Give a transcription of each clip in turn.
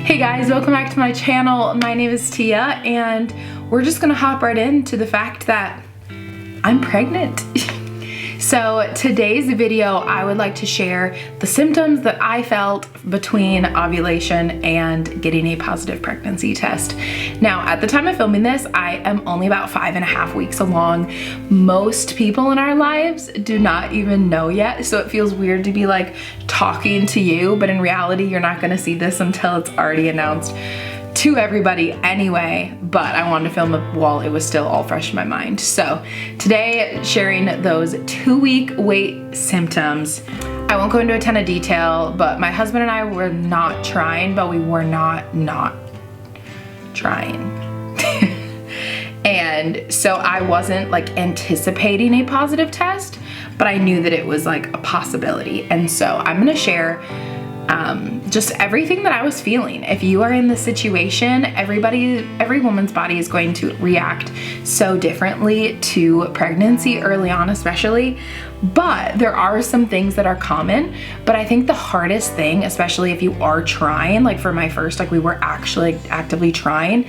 Hey guys, welcome back to my channel. My name is Tia and we're just gonna hop right into the fact that I'm pregnant. So today's video, I would like to share the symptoms that I felt between ovulation and getting a positive pregnancy test. Now, at the time of filming this, I am only about 5.5 weeks along. Most people in our lives do not even know yet, so it feels weird to be like talking to you, but in reality, you're not gonna see this until it's already announced to everybody anyway, but I wanted to film it while it was still all fresh in my mind. So today, sharing those 2-week wait symptoms. I won't go into a ton of detail, but my husband and I were not trying, but we were not trying. And so I wasn't like anticipating a positive test, but I knew that it was like a possibility. And so I'm gonna share just everything that I was feeling. If you are in the situation, every woman's body is going to react so differently to pregnancy early on, especially, but there are some things that are common. But I think the hardest thing, especially if you are trying, like for my first, like we were actually actively trying,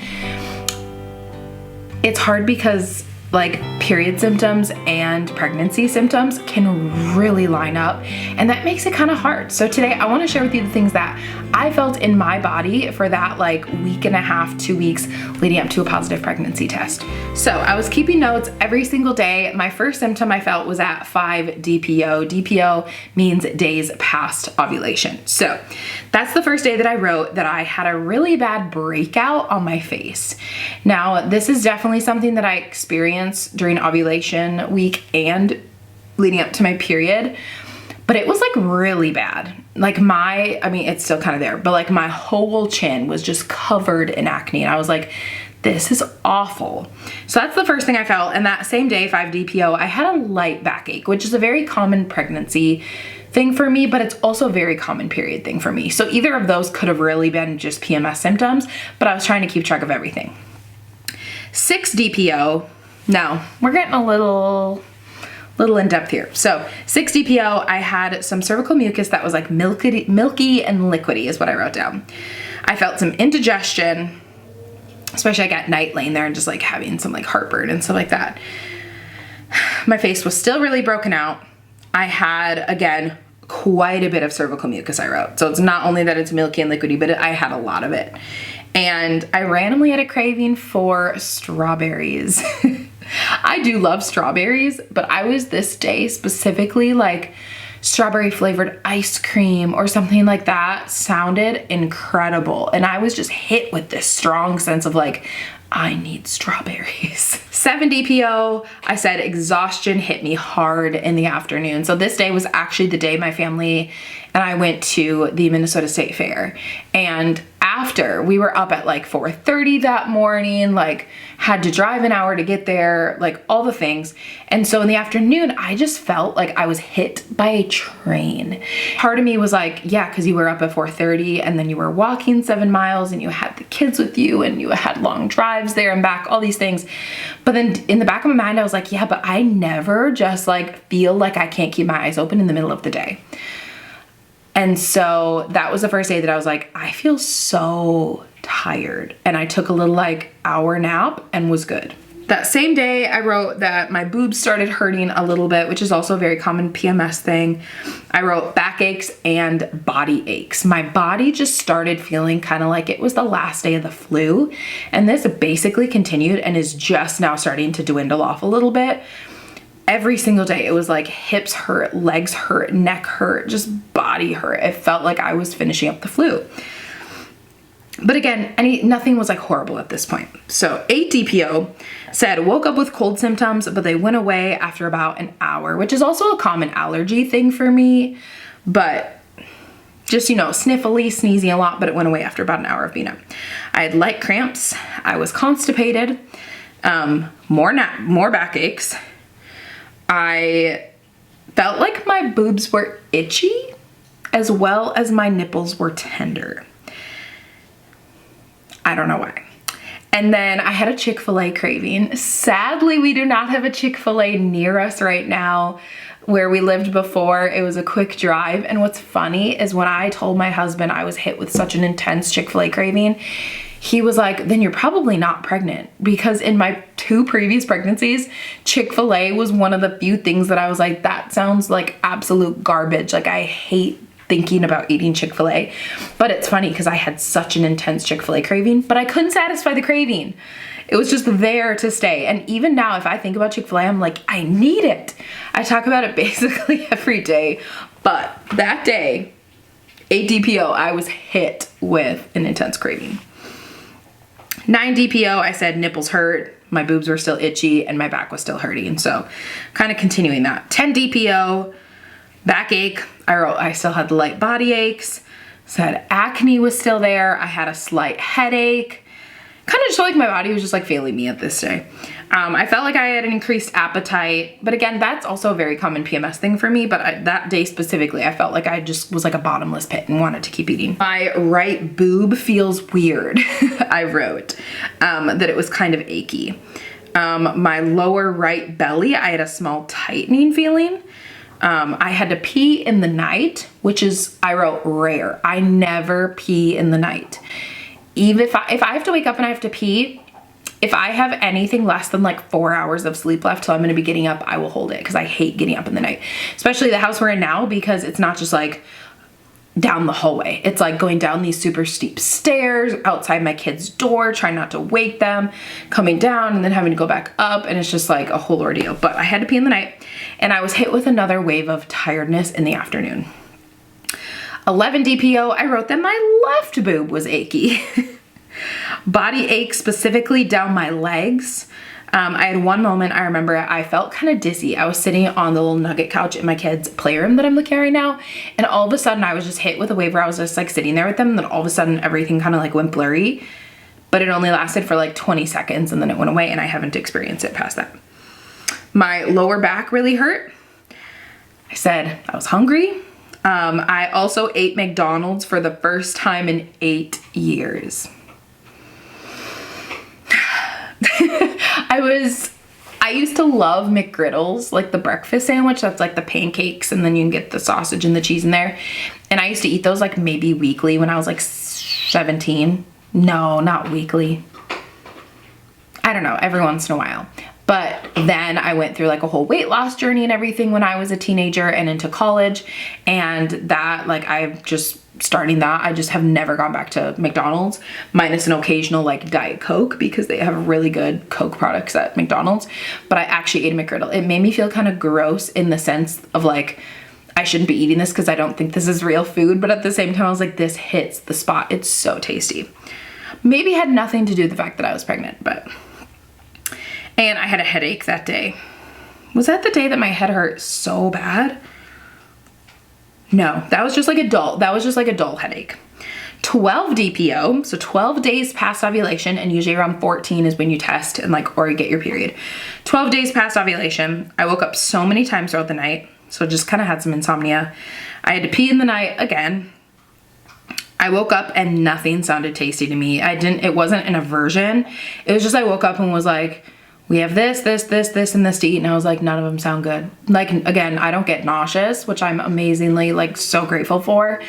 it's hard because like period symptoms and pregnancy symptoms can really line up, and that makes it kind of hard. So today I want to share with you the things that I felt in my body for that like 1.5 to 2 weeks leading up to a positive pregnancy test. So I was keeping notes every single day. My first symptom I felt was at 5 DPO. DPO means days past ovulation. So that's the first day that I wrote that I had a really bad breakout on my face. Now, this is definitely something that I experienced during ovulation week and leading up to my period, but it was like really bad. Like I mean, it's still kind of there, but like my whole chin was just covered in acne. And I was like, this is awful. So that's the first thing I felt. And that same day, 5 DPO, I had a light backache, which is a very common pregnancy thing for me, but it's also a very common period thing for me. So either of those could have really been just PMS symptoms, but I was trying to keep track of everything. 6 DPO, now we're getting a little in depth here. So 6 DPO, I had some cervical mucus that was like milky and liquidy is what I wrote down. I felt some indigestion, especially like at night laying there and just like having some like heartburn and stuff like that. My face was still really broken out. I had, again, quite a bit of cervical mucus I wrote. So it's not only that it's milky and liquidy, but I had a lot of it. And I randomly had a craving for strawberries. I do love strawberries, but I was this day specifically like strawberry flavored ice cream or something like that sounded incredible. And I was just hit with this strong sense of like, I need strawberries. 7 DPO, I said exhaustion hit me hard in the afternoon. So this day was actually the day my family and I went to the Minnesota State Fair. And after, we were up at like 4:30 that morning, like had to drive an hour to get there, like all the things. And so in the afternoon, I just felt like I was hit by a train. Part of me was like, yeah, because you were up at 4:30 and then you were walking 7 miles and you had the kids with you and you had long drives there and back, all these things. But then in the back of my mind, I was like, yeah, but I never just like feel like I can't keep my eyes open in the middle of the day. And so that was the first day that I was like, I feel so tired. And I took a little like hour nap and was good. That same day I wrote that my boobs started hurting a little bit, which is also a very common PMS thing. I wrote backaches and body aches. My body just started feeling kind of like it was the last day of the flu. And this basically continued and is just now starting to dwindle off a little bit. Every single day, it was like hips hurt, legs hurt, neck hurt, just body hurt. It felt like I was finishing up the flu. But again, nothing was like horrible at this point. So 8 DPO said, woke up with cold symptoms, but they went away after about an hour, which is also a common allergy thing for me. But just, you know, sniffly, sneezing a lot, but it went away after about an hour of being up. I had light cramps. I was constipated, more backaches. I felt like my boobs were itchy as well as my nipples were tender. I don't know why. And then I had a Chick-fil-A craving. Sadly, we do not have a Chick-fil-A near us right now. where we lived before. It was a quick drive. And what's funny is when I told my husband I was hit with such an intense Chick-fil-A craving, he was like, then you're probably not pregnant, because in my 2 previous pregnancies, Chick-fil-A was one of the few things that I was like, that sounds like absolute garbage. Like, I hate thinking about eating Chick-fil-A. But it's funny because I had such an intense Chick-fil-A craving, but I couldn't satisfy the craving. It was just there to stay. And even now, if I think about Chick-fil-A, I'm like, I need it. I talk about it basically every day. But that day, 8 DPO, I was hit with an intense craving. 9 DPO, I said nipples hurt, my boobs were still itchy, and my back was still hurting. So kind of continuing that. 10 DPO, backache. I wrote I still had light body aches. Said acne was still there. I had a slight headache. Kind of just felt like my body was just like failing me at this day. I felt like I had an increased appetite, but again, that's also a very common PMS thing for me. But that day specifically, I felt like I just was like a bottomless pit and wanted to keep eating. My right boob feels weird. I wrote that it was kind of achy. My lower right belly, I had a small tightening feeling. I had to pee in the night, which is, I wrote, rare. I never pee in the night. Even if I have to wake up and I have to pee, if I have anything less than like 4 hours of sleep left till I'm gonna be getting up, I will hold it, because I hate getting up in the night. Especially the house we're in now, because it's not just like down the hallway. It's like going down these super steep stairs outside my kid's door, trying not to wake them, coming down and then having to go back up, and it's just like a whole ordeal. But I had to pee in the night, and I was hit with another wave of tiredness in the afternoon. 11 DPO, I wrote that my left boob was achy. Body ache specifically down my legs. I had one moment, I remember I felt kind of dizzy. I was sitting on the little nugget couch in my kids' playroom that I'm looking at right now. And all of a sudden I was just hit with a wave where I was just like sitting there with them. And then all of a sudden everything kind of like went blurry, but it only lasted for like 20 seconds and then it went away, and I haven't experienced it past that. My lower back really hurt. I said I was hungry. I also ate McDonald's for the first time in 8 years. I used to love McGriddles, like the breakfast sandwich. That's like the pancakes and then you can get the sausage and the cheese in there. And I used to eat those like maybe weekly when I was like 17. No, not weekly. I don't know, every once in a while. But then I went through like a whole weight loss journey and everything when I was a teenager and into college. And that, like, I've just starting that, I just have never gone back to McDonald's, minus an occasional like Diet Coke, because they have really good Coke products at McDonald's. But I actually ate a McGriddle. It made me feel kind of gross in the sense of like, I shouldn't be eating this because I don't think this is real food. But at the same time, I was like, this hits the spot. It's so tasty. Maybe it had nothing to do with the fact that I was pregnant, but... And I had a headache that day. Was that the day that my head hurt so bad? No, that was just like a dull headache. 12 DPO, so 12 days past ovulation, and usually around 14 is when you test and like, or you get your period. 12 days past ovulation, I woke up so many times throughout the night, so just kind of had some insomnia. I had to pee in the night again. I woke up and nothing sounded tasty to me. It wasn't an aversion. It was just, I woke up and was like, we have this, this, this, this, and this to eat. And I was like, none of them sound good. Like, again, I don't get nauseous, which I'm amazingly like so grateful for,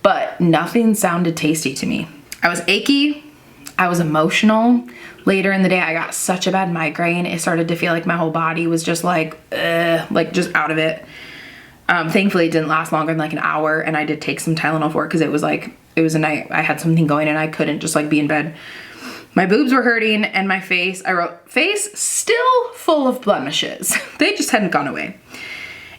but nothing sounded tasty to me. I was achy. I was emotional. Later in the day, I got such a bad migraine. It started to feel like my whole body was just like just out of it. Thankfully, it didn't last longer than like an hour. And I did take some Tylenol for it because it was a night I had something going and I couldn't just like be in bed. My boobs were hurting and my face, I wrote, face still full of blemishes. They just hadn't gone away.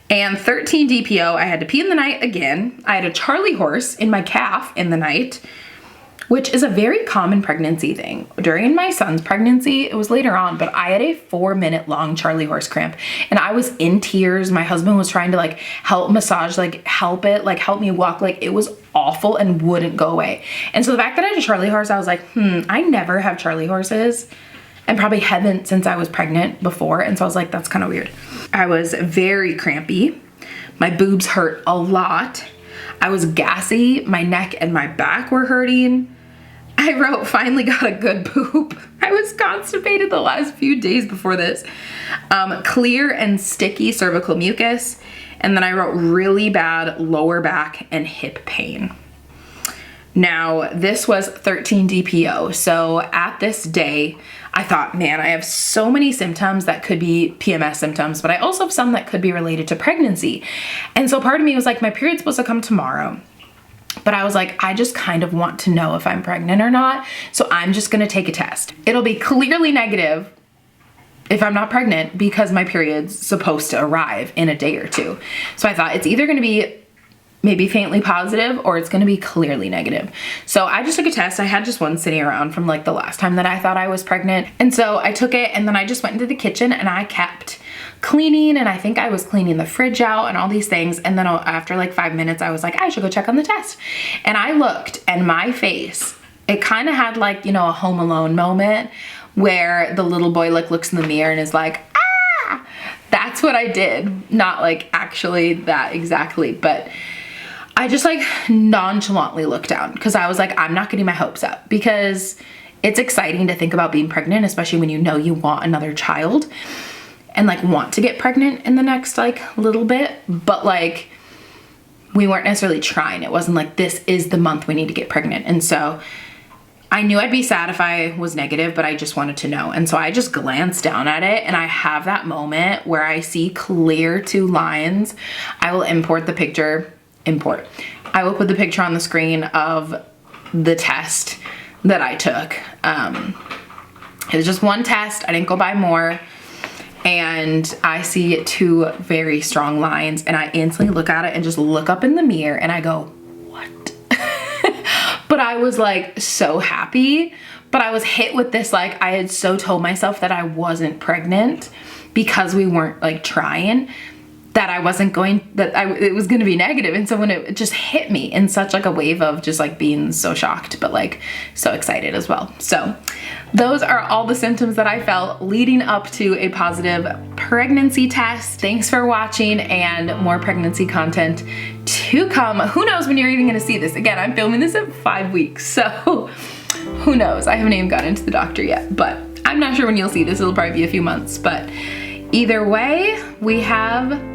And 13 DPO, I had to pee in the night again. I had a Charlie horse in my calf in the night, which is a very common pregnancy thing. During my son's pregnancy, it was later on, but I had a 4-minute long Charlie horse cramp and I was in tears. My husband was trying to like help massage, like help me walk. Like it was awful and wouldn't go away. And so the fact that I had a Charlie horse, I was like, I never have Charlie horses and probably haven't since I was pregnant before. And so I was like, that's kind of weird. I was very crampy. My boobs hurt a lot. I was gassy. My neck and my back were hurting. I wrote, finally got a good poop. I was constipated the last few days before this. Clear and sticky cervical mucus. And then I wrote really bad lower back and hip pain. Now, this was 13 DPO. So at this day, I thought, man, I have so many symptoms that could be PMS symptoms, but I also have some that could be related to pregnancy. And so part of me was like, my period's supposed to come tomorrow. But I was like, I just kind of want to know if I'm pregnant or not. So I'm just gonna take a test. It'll be clearly negative if I'm not pregnant because my period's supposed to arrive in a day or two. So I thought it's either gonna be maybe faintly positive or it's gonna be clearly negative. So I just took a test. I had just one sitting around from like the last time that I thought I was pregnant. And so I took it and then I just went into the kitchen and I kept cleaning, and I think I was cleaning the fridge out and all these things. And then after like 5 minutes, I was like, I should go check on the test. And I looked and my face, it kind of had like, you know, a Home Alone moment where the little boy like looks in the mirror and is like, ah, that's what I did. Not like actually that exactly, but I just like nonchalantly looked down because I was like, I'm not getting my hopes up because it's exciting to think about being pregnant, especially when you know you want another child and like want to get pregnant in the next like little bit, but like we weren't necessarily trying. It wasn't like this is the month we need to get pregnant. And so I knew I'd be sad if I was negative, but I just wanted to know. And so I just glanced down at it and I have that moment where I see clear 2 lines. I will import the picture, I will put the picture on the screen of the test that I took. It was just one test. I didn't go buy more. And I see 2 very strong lines and I instantly look at it and just look up in the mirror and I go, what? But I was like so happy, but I was hit with this, like I had so told myself that I wasn't pregnant because we weren't like trying, that I wasn't going, it was gonna be negative. And so when it just hit me in such like a wave of just like being so shocked, but like so excited as well. So those are all the symptoms that I felt leading up to a positive pregnancy test. Thanks for watching, and more pregnancy content to come. Who knows when you're even gonna see this? Again, I'm filming this at 5 weeks, so who knows? I haven't even gotten into the doctor yet, but I'm not sure when you'll see this. It'll probably be a few months, but either way, we have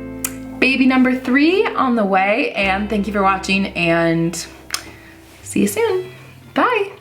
baby number 3 on the way, and thank you for watching and see you soon. Bye.